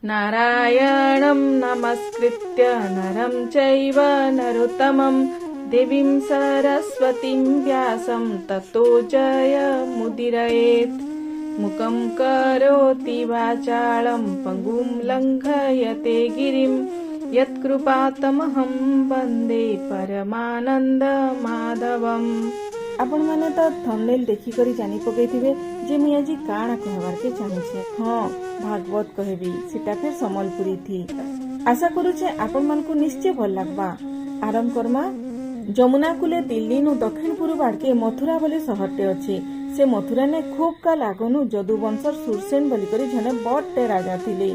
नारायणं नमस्कृत्य नरं चैव नरोत्तमं देवीं सरस्वतीं व्यासं ततो जयमुदीरयेत्। मुखं करोति वाचालं पङ्गुं लङ्घयते गिरिं यत्कृपातमहं वन्दे परमानन्दमाधवम्। आपण माने तो थंबनेल देखी करी जानी पकईथिबे जे मुई आज काना कहबार के चाहूछे। हाँ, भागवत कहबी सेटा फिर सम्बलपुरी थी। आशा करूछे आपण मन को निश्चय भल लगबा। आरंभ करमा। जमुना कूले दिल्ली नु दक्षिण पूर्व आड़के मथुरा बोली सहरटे अछि। से मथुरा ने खूब काल आगनु जदुवंशर सुरसेन बोली करी जने बड़टे राजा थिले।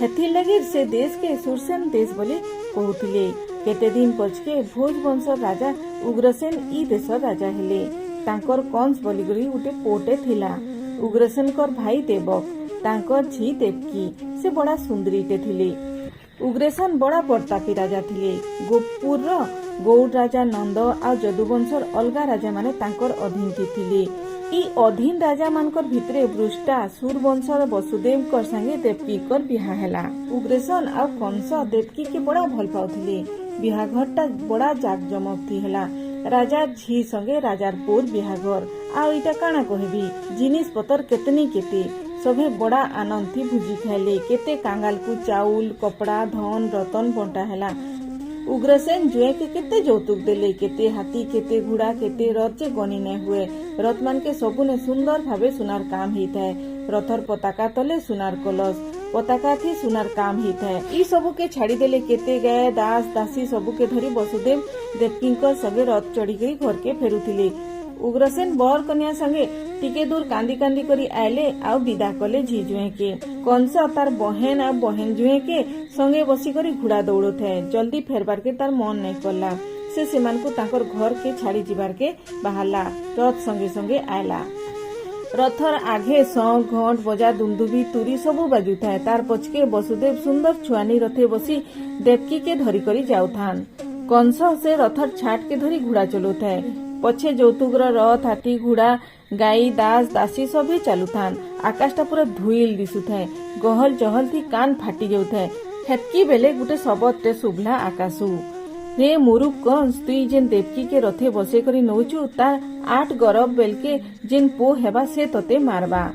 हेथि लगी से देश के सुरसेन देश बोली कहूथिले। केते दिन पछके भोज वंशर राजा उग्रसेन ई देशर राजा हेले। तांकर कंस बोली करी उटे पोटे थिला। उग्रसेन कर भाई देवक तांकर झी देवकी से बड़ा सुंदरीटे थिले। उग्रसेन बड़ा प्रतापी राजा थिले। गोपुर गौड़ राजा नंद आ जदुवंशर अलगा राजा माने तांकर अधीन थिले। ई अधीन राजा मानकर भितरे वृष्टा सूरवंशर वसुदेव कर संगे देवकी कर बिहा हेला। उग्रसेन आ कंस देवकी के बड़ा भल पाउथिले। बिहाघरटा बड़ा जाकजमक थी हेला। राजा झी संगे राजार पुर बिहाघर। आ इटा काना कहबी जिनिस पतर केतनी केते सभे बड़ा आनंद थी भुजी खाइले। केते कांगाल को चाउल कपड़ा धन रतन बंटा हेला। उग्रसेन जुए के केते जौतुक देले। केते हाथी केते घोड़ा केते रथ जे गनी ने हुए। रथ मान के सबुने सुंदर भावे सुनार काम हिताए। रथर पताका तले सुनार कलश पताका थी सुनार काम हिताए। ई सबु के छाड़ी देले। केते गाय दास दासी सबु के धरी वसुदेव देवकींकर संगे रथ चढ़ी गई घर के फेरुथिले। उग्रसेन बर कन्या संगे टिके दूर कांदी कांदी करी आयले आउ विदा कले झी जुए के। कंस तार बहन आ बहन जुए के संगे बसी करी घुड़ा दौड़ो थे। जल्दी फेरबार के तार मन नहीं करला। से सेमान को ताकर घर के छाड़ी जीवार के बाहरला। रथ संगे संगे आयला। रथर आगे शंख घंट बजा दुमदुबी तुरी सबु बाजू थाए। तार पछके वसुदेव सुंदर छुआनी रथे बसी देवकी के धरी करी जाउथान। कंस से रथर छाट के धरी घुड़ा चलो थाए। पछे जौतुकर रथ हाथी घुड़ा गाई दास दासी सभी चालुथान। आकाशटा पूरा धुइल दिसुथाए। गहल चहल थी कान फाटी जाउथाए। हेतकी बेले गुटे शब्दटे शुभला आकाशु। रे मुरुख कंस तुई जेन देवकी के रथे बसे करी नौचु तार 8 गरब बेलके जेन पो हेबा से तते मारबा।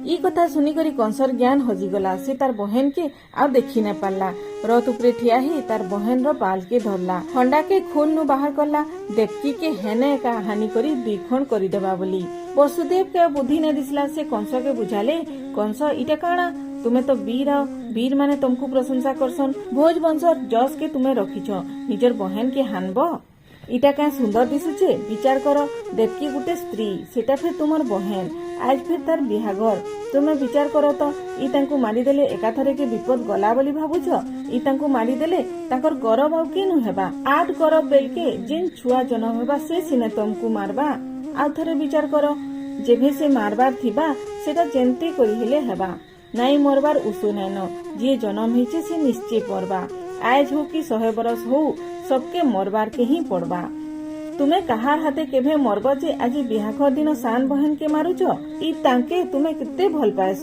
ई कथा सुनी करी कंसर ज्ञान हजिगला। से तार बहन के आ देखी न पारला। रथ उपरे ठिया ही तार बहन रो बाल के धरला। हंडा के खून नु बाहर करला। देवकी के हेने का हानि करी द्विखंड करी देबा बोली। वसुदेव के बुद्धि न दिसला। से कंस के बुझाले कंस इटा काना तुम्हें तो वीर आओ। वीर माने तुमको प्रशंसा करसन। भोज वंशर जस के तुम्हें रखिछ निजर बहन के हानब। इटा क्या सुंदर दिशुचे विचार करो। देवकी गुटे स्त्री सेटा फिर तुमर बहन आज फिर तार बिहाघर। तुम्हें विचार करो तो ई तांको मारी देले एकाथरे के विपद गला बोली भाबुछ। ई तांको मारी देले ताकर गरब आउ केनु हेबा। 8 गरब बेलके जेन छुआ जन्म हेबा से सिने तुमको मारबा। आउ थरे विचार करो जेभे से मारबार थिबा सेटा जेंते करी हेले हेबा। नाई मरबार उसु नैन जी जन्म हिचे से निश्चय पड़बा। आज हो कि 100 बरस हो सबके मरबार के ही पड़बा। तुम्हें कहार हाथे केभे मरब जे आज बिहाघर दिन सान बहन के मारुच। ई तांके तुम्हें किते भल पाएस।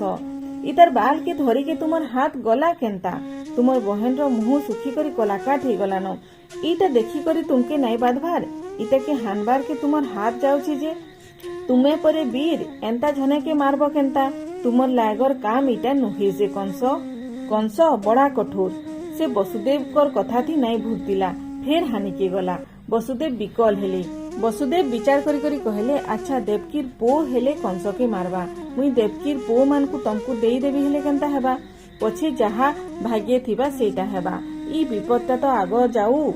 ई तार बाल के धरी के तुमर हाथ गला केंता। तुमर बहन रो मुंह सुखी करी कलाकाट ही गलान। ईटा देखी करी तुमके नाई बाधबार। इटा के हानबार के तुमर हाथ जाउछि जे तुम्हें परे वीर एंता झने के मारब केंता। तुमर लायगर काम इटा नुहे से कंस। कंस बड़ा कठोर। से वसुदेव कर कथा थी नाई भूतिला। फेर हानि के गला। वसुदेव विकल हेले। वसुदेव विचार करी करी कहले अच्छा देवकीर पो हेले कंस के मारबा। मुई देवकीर पो मान को तुमको देई देबी हेले केंता हेबा। पछे जहा भाग्य थिबा सेटा हेबा। ई विपदटा तो आगो जाऊ।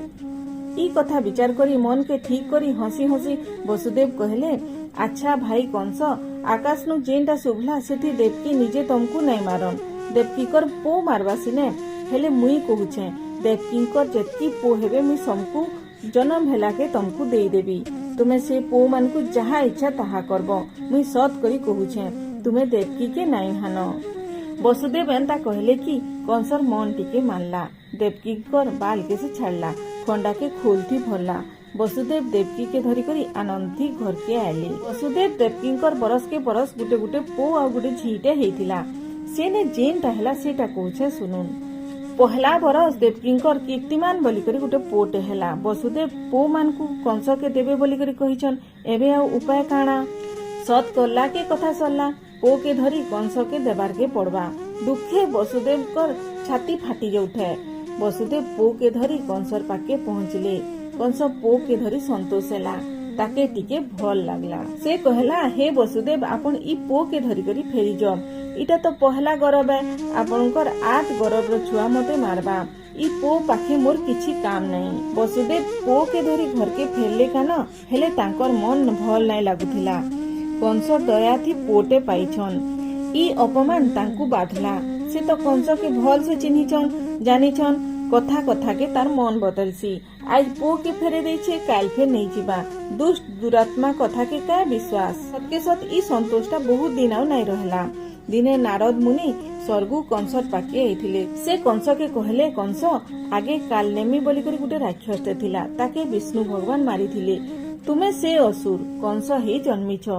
ई कथा विचार करी मन के ठीक करी हसी हसी वसुदेव कहले अच्छा भाई कंस आकाश नु जेनटा शुभला सेठी देवकी निजे तुमको नहीं मारन। देवकी कर पो मारबा सिने हेले मुई कहूछे देवकी कर जेतकी पो हेबे मुई समकु जन्म हेला के तुमको देई देबी। तुम्हें से पो मान को जहा इच्छा ताहा करबो। मुई सत करी कहूछे तुम्हें देवकी के नहीं हानो। वसुदेव एंता कहले कि कंसर मन टिके मानला। देवकी कर बाल के से छाड़ला। खंडा के खोल थी भरला। वसुदेव देवकी के धरी करी आनंद थी घर के आयले। वसुदेव देवकी बरस के बरस गुटे गुटे पो आ गुटे झीटे हेतिला। सेने जेनटा हैला सेटा कहूछे सुनुन। पहला बरस देवकींकर कीर्तिमान बोलिकरी गोटे पुओटे हैला। वसुदेव पो मान को कंस के देवे बोलिकरी कहिछन। एबे आ उपाय काना? सत करला के कथा सरला। पो के धरी कंस के देबार के पड़वा। दुखे वसुदेव कर छाती फाटी जाउथे। वसुदेव पो के धरी कंसर पाके पहुंचले। कंस पो के धरी संतोष हैला। ताके टिके भल लागला। से कहला, हे वसुदेव आपण ई पो के धरी करी फेरी जाओ। इटा तो पहला गरब है। आपणकर 8 गरबर छुआ मते मारबा। ई पो पाखे मोर किछि काम नहीं। वसुदेव पो के धरी घर के फेरले कान, हेले तांकर मन भल नहीं लागुथिला। कंस दया थी पोटे पाइछन। ई अपमान तांकु बाधला। से तो कंस के भल से चिन्हिछन, जानिछन। कथा कथा के तार मन बदलसी। आज पो के फेरे देछे, काल फेर नहीं जीवा। दुष्ट दुरात्मा कथा के क्या विश्वास। सत्के सत ई संतोषटा बहुत दिन आउ नहीं रहला। दिने नारद मुनि स्वर्गु कंसर पाके आइथिले। से कंस के कहले, कंस आगे कालनेमी बोलिकरी गुटे राक्षसते थिला। ताके विष्णु भगवान मारिथिले। तुमे से असुर कंस हे जन्मिछ।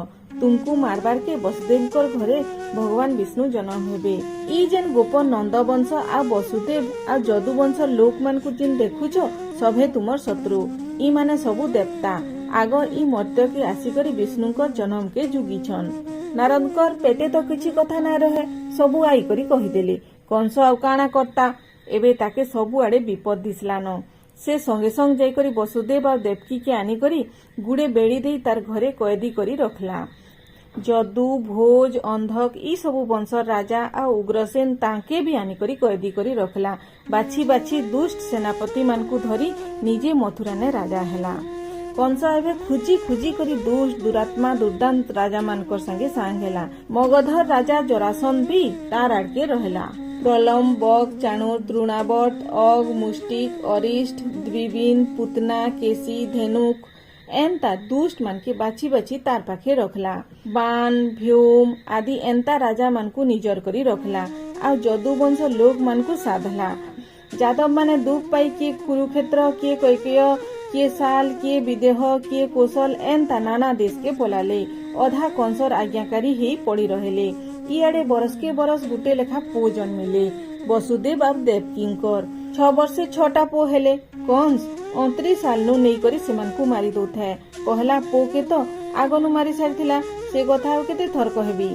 तुमको मारबार के वसुदेवकर घरे भगवान विष्णु जन्म हेबे। ई जेन गोपन नंद वंश आ वसुदेव आ जदु वंश लोक मान को जिन देखुछ, सभे तुमर शत्रु। ई माने सबु देवता। आग ई मर्त्य के आसिकरी विष्णुकर जन्म के जुगीछन। नारदकर पेटे तो किछि कथा ना रहे। सबु आई करी कहिदेले। कंस आउ काना करता। एबे ताके सबु आड़े विपद दिसलान। से संगे संग जाई करी वसुदेव और देवकी के आनी करी गुड़े बेड़ी दे तार घरे कैदी करी रखला। जदु भोज अंधक ई सबु वंशर राजा आ उग्रसेन तांके भी आनी करी कैदी करी रखला। बाछी बाछी दुष्ट सेनापति मान को धरी निजे मथुरा ने राजा हैला। कंस एबे खुजी खुजी करी दुष्ट दुरात्मा दुर्दांत राजा मानकर संगे सांग हैला। मगधर राजा जरासंध भी तार आड़के रहेला। प्रलम, बक, चाणूर, तृणाबट, अग, मुष्टिक, अरिष्ट, द्विबिन, पुतना, केसी, धेनुक एंता दुष्ट मान के बाछी बाछी तार पाखे रखला। बाण, भ्योम आदि एंता राजा मान को निजर करी रखला। आ जदु वंश लोक मान को साधला। जादव माने दुख पाई किए कुरुक्षेत्र, किए कैकेय, किए साल, किए विदेह, किए कौशल एंता नाना देश के पलाले। अधा कंसर आज्ञाकारी ही पड़ी रहेले। इआड़े बरस के बरस गुटे लेखा पो जन्मिले। वसुदेव और देवकींकर 6 वर्षे 6टा पो हेले। कंस 29 साल नु नहीं करी सेमान को मारी दउଥାଏ। पहला पो के तो आगनु मारी सारिथिला। से कथा केते थर कहबी।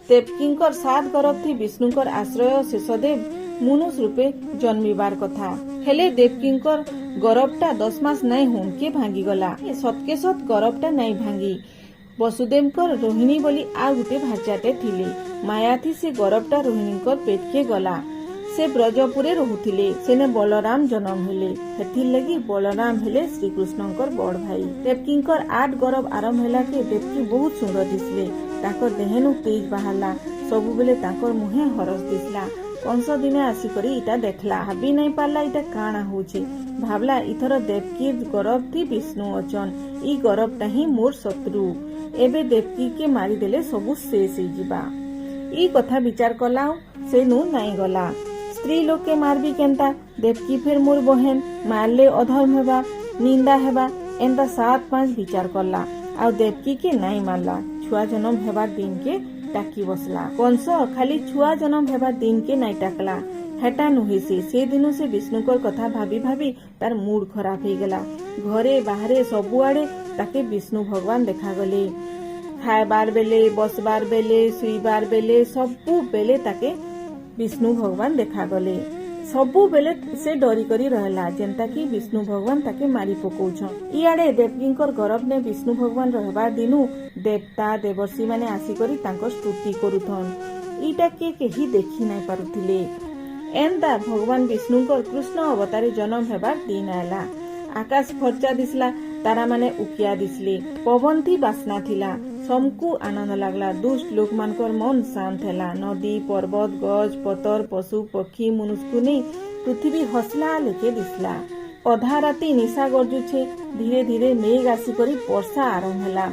देवकींकर 7 गरब थी विष्णुकर आश्रय शेषदेव मनुष्य रूपे जन्मिबार कथा। हेले देवकींकर गरबटा 10 मास नहीं होम के भांगी गला। सतके सत गरबटा नहीं भांगी। वसुदेवकर रोहिणी बोली आ गुटे भाचाटे थिले। माया थी से गरबटा रोहिणीकर पेट के गला। से ब्रजपुरे रहुथिले। सेने बलराम जन्म हेले। हेथिर लगी बलराम हेले श्रीकृष्णकर बड़ भाई। देवकींकर 8 गरब आरंभ हेला के देवकी बहुत सुंदर दिसले। ताकर देहेनु तेज बाहरला। सबु बेले ताकर मुहे हरस दिसला। कंस दिने आसी करी इटा देखला। भाबी नहीं पारला इटा काना होचे। भावला इथर देवकी गरब थी विष्णु अचन। ई गरबटा ही मोर शत्रु। एबे देवकी के मारी देले सबु शेष हो जिबा। ई कथा विचार कला से नु नहीं गला। स्त्री लोग के मारबी केंता। देवकी फिर मोर बहन मारले अधर्म हेबा, निंदा हेबा एंता 7-5 विचार करला। आ देवकी के नहीं मारला। छुआ जन्म हेबार दिन के टाकी बसला। कंस खाली छुआ जन्म हेबार दिन के नहीं टाकला। हेटा नुहे से दिनों से विष्णुकर कथा भाभी भाभी तार मूड खराब हो गला। घरे बाहरे सबुआड़े ताके विष्णु भगवान देखा गले। खाएबार बेले, बसबार बेले, सुईबार बेले सबु बेले ताके विष्णु भगवान देखा गले। सबु बेले से डरी करी रहला जेंता कि विष्णु भगवान ताके मारी पकोछन। इआड़े देवकींकर गरब ने विष्णु भगवान रहबार दिनु देवता देवर्षि माने आसी करी तांकर स्तुति करुथन। इटा के केही देखी नहीं पारुथिले। एंता भगवान विष्णुकर कृष्ण अवतारे जन्म हेबार दिन आला। आकाश फर्चा दिसला। तारा माने उकिया दिसले। पवन थी बासना थिला। समकु आनंद लागला। दुष्ट लोक मानकर मन शांत हैला। नदी पर्वत गज पतर पशु पक्षी मनुष्य नहीं पृथ्वी हसला लेके दिसला। अधा राति निशा गरजुछे। धीरे धीरे मेघ आसी करी वर्षा आरंभ हैला।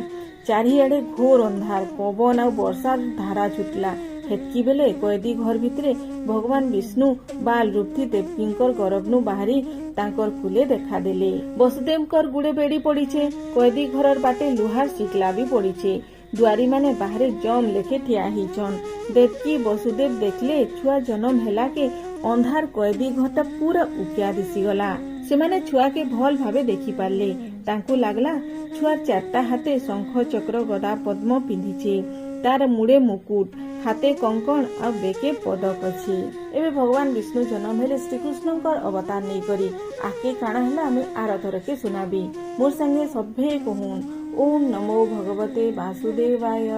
चारिआडे घोर अंधार पवन आ वर्षार धारा छुटला। हेतकी बेले कैदी घर भितरे भगवान विष्णु बाल रूप थी देवकींकर गरबनु बाहरी तांकर कुले देखा देले। वसुदेवकर गुड़े बेड़ी पड़ीछे। कैदी घरर बाटे लुहार शिकला भी पड़ीछे। दुआरी माने बाहरे जम लेखे ठिया हिचन। देवकी वसुदेव देखले छुआ जन्म हेला के अंधार कैदी घटा पूरा उकिया दिसीगला। सेमाने छुआ के भल भावे देखि पारले। तांकु लागला छुआ चारटा हाथे शंख चक्र गदा पद्म पिंधिछे, तार मुड़े मुकुट, हाथे कंकण आ बेके पदक अछि। एबे भगवान विष्णु जन्म हेले श्रीकृष्णकर अवतार नहीं करी आके काना हेला आमे आर थर के सुनाबी। मोर संगे सभे कहून ओम नमो भगवते वासुदेवाय।